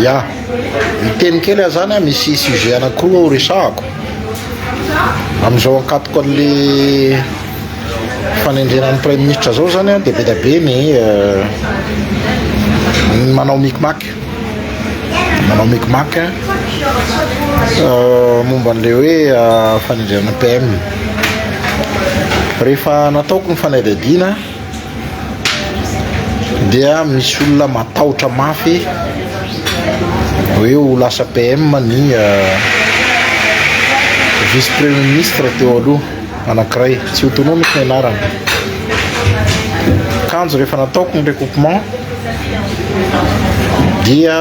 Ya miteny kely a zany a misy sujet anankiroa ho resahako am'izao ankatoko an'le fanendrenan'ny premier ministre zao zany a de be da be ny manao micmac momba an'le hoe fanendrenan'ny PM. Rehefa nataoko ny fanadihadiana dia misy olona matahotra mafy hoe ho lasa PM ny vice premier ministre teo aloha anankiray, tsy autonomique ny anarany. Kanjo rehefa nataoko ny recoupement dia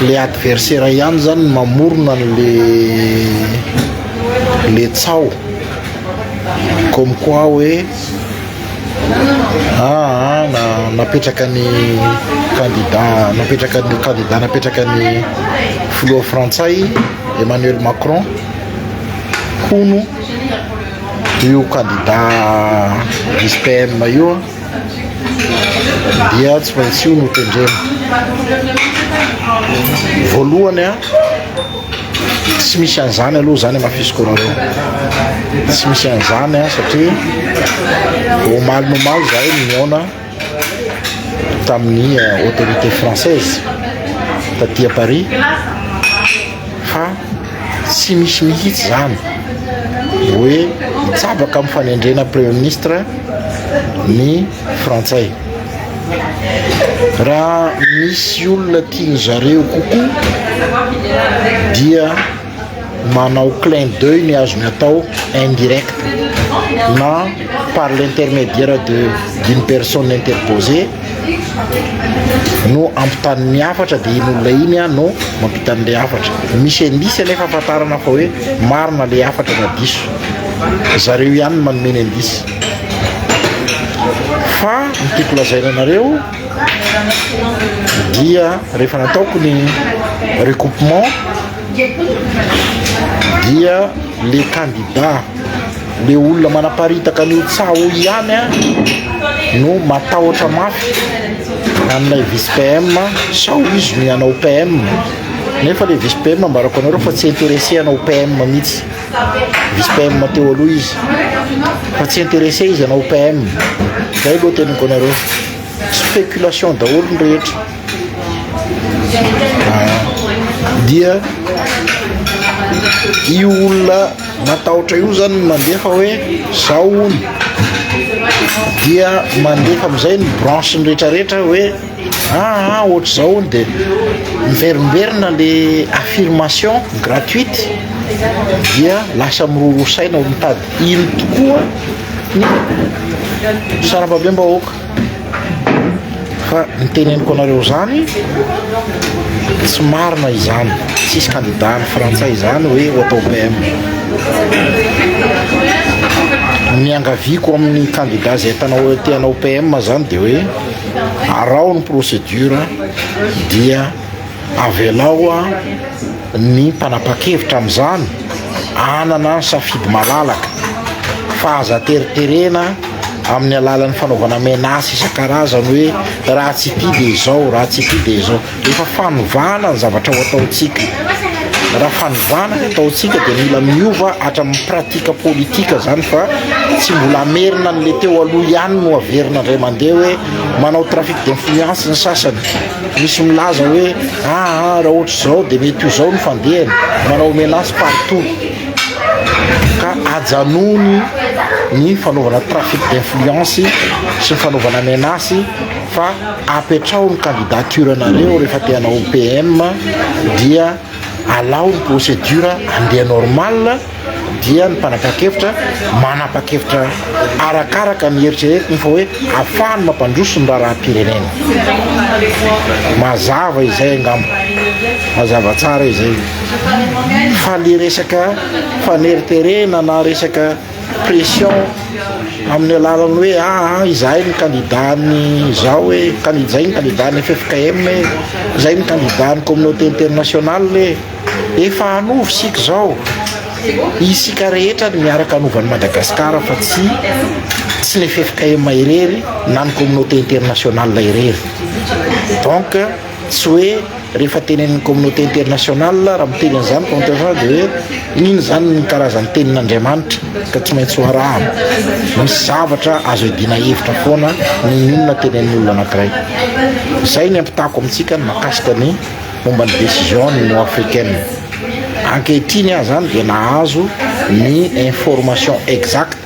le adversaire ihany zany mamorona le tsao comme quoi hoe napetraka ny candidat napetraka ny filoha frantsay Emmanuel Macron hono io candidat vice PM io dia tsy maintsy io no tendrena voalohany a tsy misy an'izany aloha zany mafisiko anareo, tsy misy an'izany a satria omaly nomaly zahay niona tamin'ny autorité française taty à Paris fa tsy misy mihitsy zany hoe mitsabaka amin'ny fanendrena premier ministre ny frantsay. Raha misy olona tiany zareo kokoa dia manao clin d'œil ny azony atao indirect na par l'intermédiaire d'une personne interposée no ampitan'ny hafatra de iny olona iny a no mampitan'le hafatra. Misy indisy anefa afantarana fa hoe marina le hafatra na diso, zareo ihany manomeny indisy. Fa nytiako lazaina anareo dia rehefa nataoko ny recoupement dia le candidat le olona manaparitaka an'io tsao ihany a no matahotra mafy amin'ilay vice PM sao izy ny anao PM, nefa le vice PM ambarako anareo fa tsy intéressé anao PM mihitsy. Vice PM teo aloha izy fa tsy intéressé izy anao PM. Zay aloha teniko anareo, spéculation daholo ny rehetra. Dia io olona matahotra io zany mandefa hoe zao ony dia mandefa am'izay ny branche ny rehetrarehetra hoe ohatry zao ony de miverimberina le affirmation gratuite dia lasa mirorosaina olo mitady iny tokoa ny sarambabem-bahoaka. Fa niteneniko anareo zany tsy marina izany, tsisy candidat ny frantsay zany hoe ho atao PM. Miangaviko amin'ny candidat zay tianao PM zany de hoe arao ny procédure dia avelao ny mpanapa-kevitra am'izany anana ny safidy malalaka fa aza teriterena amin'ny alalan'ny fanaovana menace isan-karazany hoe raha tsy ity de izao, raha tsy ity de izao. Efa fanovana ny zavatra ho ataontsika, raha fanovana ny ataontsika de mila miova hatramin'ny pratika politika zany fa tsy mbola amerina n'le teo aloha ihany no averina indray mandeha hoe manao trafic d'influence ny sasany. Misy milaza hoe raha ohatra zao de mety io zao ny fandehany, manao menace partout ka ajanony ny fanaovana trafic d'influence sy ny fanaovana menace fa apetrao ny candidature anareo rehefa tianao PM dia alao ny procédure andeha normal dia ny mpanapa-kevitra manapa-kevitra arakaraka ny eritreretiny fa hoe afahany mampandroso ny raharam-pirenena. Mazava izay angamba, mazava tsara izay. Fa le resaka faneriterena na resaka pression amin'ny alalany hoe izahay ny candidat ny zao hoe zay ny candidat ny FFKM, zay ny candidat ny communauté internationale, efa anovo sika zao. Isika rehetra ny miaraka anovan'ny Madagasikara fa tsy ny FFKM irery na ny communauté internationale irery. Donc tsy hoe rehefa tenen'ny communauté internationale raha miteny an'izany compte de hoe iny zany ny karazan'ny tenin'Andriamanitra ka tsy maintsy hoarahana misy zavatra azo edina hevitra foana ny inona tenen'ny olona anankiray. Zay ny ampitako amintsika ny makasika ny momba ny décision ny Union africaine. Ankehitriny aho zany dia nahazo ny information exacte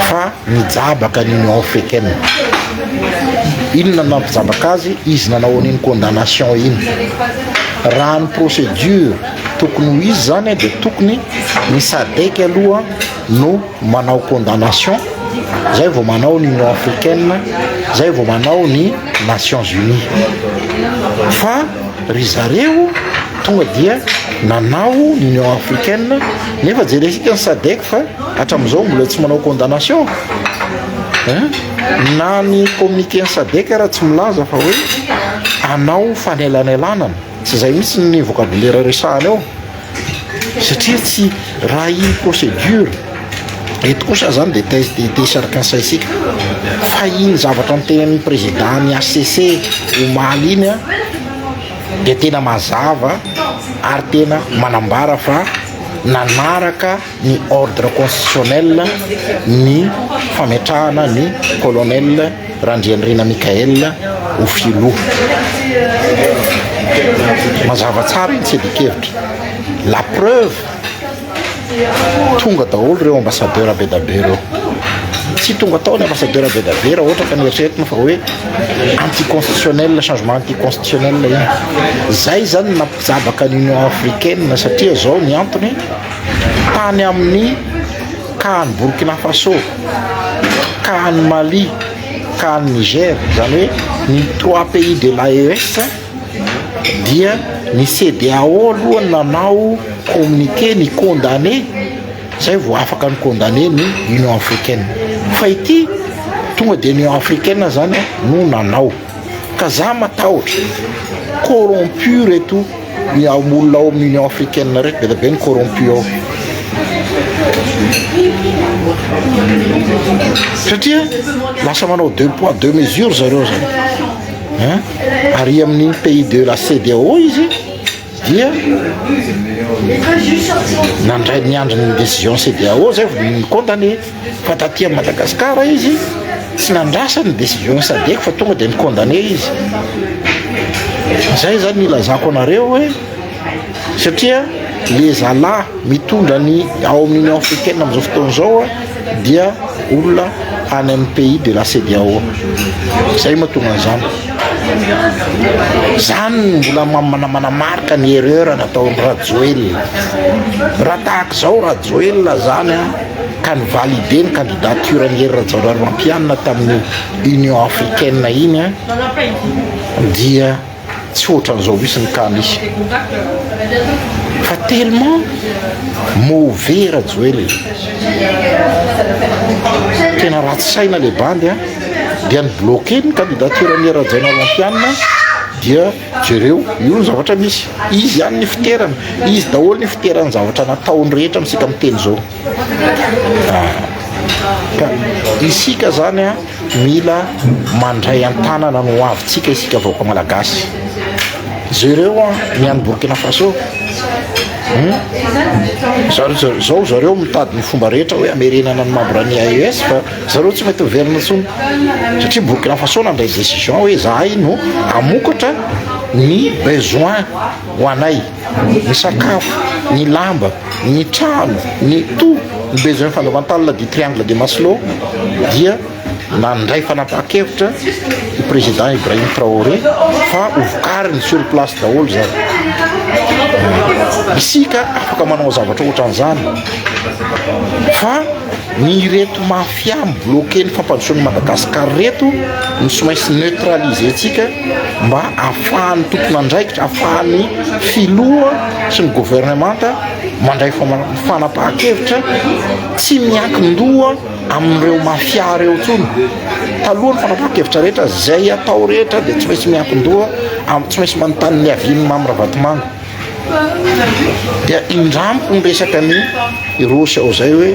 fa nijabaka ny Union africaine. Inona nampijabaka azy izy nanao an'iny condamnation iny. Raha ny procédure tokony ho izy zany dia tokony ny SADC aloha no manao condamnation, zay vao manao ny Union africaine, zay vao manao ny Nations Unies. Fa ry zareo tonga dia nanao ny Union africaine nefa jeresika ny SADC fa hatramin'izao mbola tsy manao condamnation. Na ny communiqué ny SADC raha tsy milaza fa hoe anao fanelanelanana, tsy zay mihitsy ny vocabulaire resahana eo, satria tsy raha i procédure eto kosa zany de tesaraka ansaisika fa iny zavatra nytenan'ny président ny HCC omaly iny de tena mazava ary tena manambara fa nanaraka ny ordre constitutionnel ny fametrahana ny colonel Randrianirina Mikael ho filoha. Mazava tsara iny tsy adikevitra. La preuve tonga daholo reo ambassadeur be da be reo, tsy tonga tao ny ambassadeur be da be raha ohatra ka nieritreretina fa hoe anticonstitutionnel, changement anticonstitutionnel iny. Zay zany nampijabaka ny Union africaine satria zao ny antony tany amin'ny kahany Burkina Faso, kahany Mali, kahany Niger, zany hoe ny 3 pays de l'AES dia ny CEDEAO aloha nanao communiqué ny condamné, zay vao afaka ny condamné ny Union africaine. Fa ity tonga de Union africaine zany no nanao ka za matahotra corrompu reto ny olona ao amin'ny Union africaine reto be da be ny corrompu ao. Satria lasa manao 2 poids 2 mesures zareo zany. Ary amin'ny pays de la CEDEAO izy dia nandray niandry ny décision CEDEAO zay vao ny condamné, fa taty à Madagascar izy tsy nandrasa ny décision SADC fa tonga de ny condamné izy. Zay zany ilazako anareo hoe satria le zalahy mitondra ny ao amin'ny Union africaine amin'izao fotoana zao dia olona any amin'ny pays de la CEDEAO. Zay mahatonga an'izany. Zany mbola manamarika ny erreur nataon'ny Rajoelina. Raha tahaka zao Rajoelina zany ka ny validé ny candidature ny Hery Rajaonarimampianina tamin'ny Union africaine iny dia tsy ohatran'izao misy ny kanisy. Fa tellement mauvais Rajoelina, tena ratsy saina le bandy dia ny bloqué ny candidature ny Hery Rajaonarimampianina dia jereo io ny zavatra misy. Izy ihany ny fiterana, izy daholo ny fiterana zavatra nataony rehetra misika miteny zao. Ka isika zany mila mandray an-tanana no avintsika isika vahoaka malagasy. Zareo ny any Burkina Faso zao zareo mitady ny fomba rehetra hoe amerenana ny membre ny AES fa zareo tsy mety miverina intsony, satria Burkina Faso nandray décision hoe zahay no amokatra ny besoin ho anay, ny sakafo, ny lamba, ny trano, ny tout ny besoin fondamental du triangle de Maslow dia nandray fanapahan-kevitra i président Ibrahim Traoré fa hovokariny sur place daholo zany. Isika afaka manao zavatra ohatran'izany fa ny reto mafia mbloqué ny fampandrosoan'ny Madagascar reto ny sy maintsy neutraliser antsika mba ahafahan'ny tompon'andraikitra, ahafahan'ny filoha sy ny gouvernementa mandray fanapahan-kevitra tsy miankin-doha amin'ireo mafia reo tsony. Taloha ny fanapahan-kevitra rehetra zay atao rehetra dia tsy maintsy miankin-doha, tsy maintsy manontany ny avian'ny Mamirabatomanga. Dia indramiko ny resaka ny Rosy ao zay hoe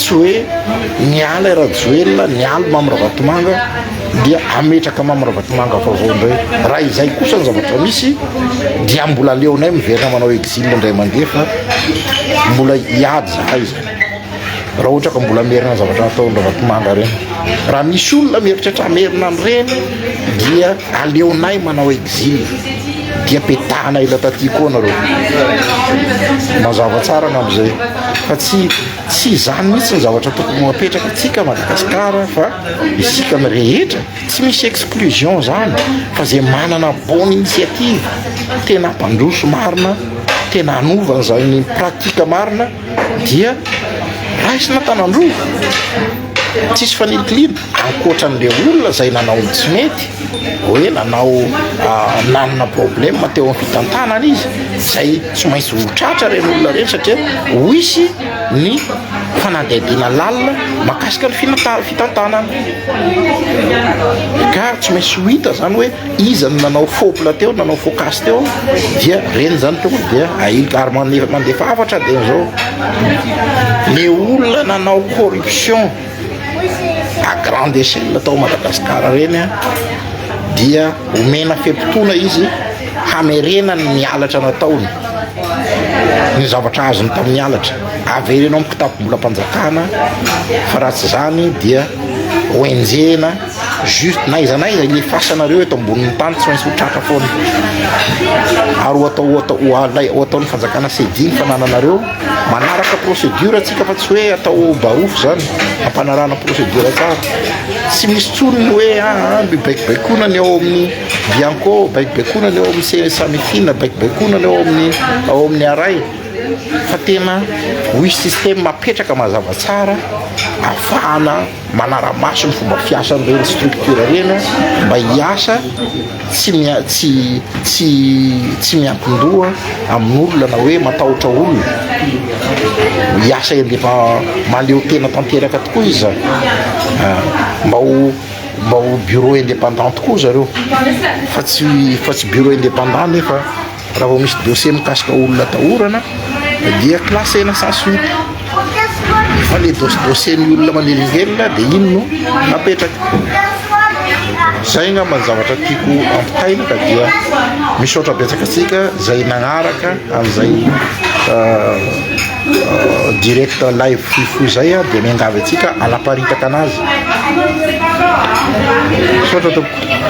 tsy hoe niala rajoelona nialy mamyravatomanga dia ametraka mamyravatomanga favaondray raha izay kosa ny zavatra misy dia mbola leonay miverina manao exile indray mandeha fa mbola iady zahay zany raha ohatra ka mbola merina zavatra ataondravatomanga reny raha misy olona mieritratra merina an'ireny dia aleonay manao exile dia petahana ila taty koa nareo mazava tsara n'am'izay fa tsy zany mihitsy ny zavatra tokony mapetraka atsika Madagasikara fa isika ny rehetra tsy misy exclusion zany fa zay manana bonne initiative tena mpandroso marina tena anovana zany praktika marina dia raisina tanandroa tsisy fanilikolina ankoatra n'le olona zay nanao tsy mety hoe nanao nanana problème teo amin'ny fitantanana izy zay tsy maintsy hotratra reny olona reny satria hoisy ny fanadihadiana lalina makasika ny fitantanana ka tsy maintsy ho hita zany hoe iza ny nanao faopla teo nanao fokasy teo dia reny zany tonga dia ailika ary mandefa afatra dia zao le olona nanao corruption à grande échelle atao Madagasikara reny dia omena fepotona izy hamerena ny mialatra nataony ny zavatra azony tamin'ny alatra averenao amin'ny kitapo-bolam-panjakana fa raha tsy zany dia hoenjena juste naiza ile fasanareo eto ambonin'ny tany tsy maintsy hotratra foana ary ataon'ny fanjakana sediny fanananareo manaraka procédure atsika fa tsy hoe atao barofo zany ampanarana procédure tsara tsy misy tsony hoe baikibaikonany ao amin'ny bianco baikibaikonany ao amin'ny samifina baikibaikonany ao amin'ny aray fa tena hoisy système mapetraka mazava tsara afahana manara-maso ny fomba fiasan'ireny structure reny mba hiasa tsy miankin-doha amin'olona na hoe matahotra olona hiasa endefa maleo tena tanteraka tokoa izy zany mba ho bureau indépendant tokoa zareo fa tsy bureau indépendant nefa raha vao misy dossier mikasika olona tahorana dia classena sans suite fa le dossier ny olona manelingelina dia ino no napetraka zay nga mazavatra tiako ampitaina ka dia misaotra betsaka atsika zay nagnaraka an'izay direct live fifo zay dia miangavy atsika alaparitaka anazy misaotra tompoko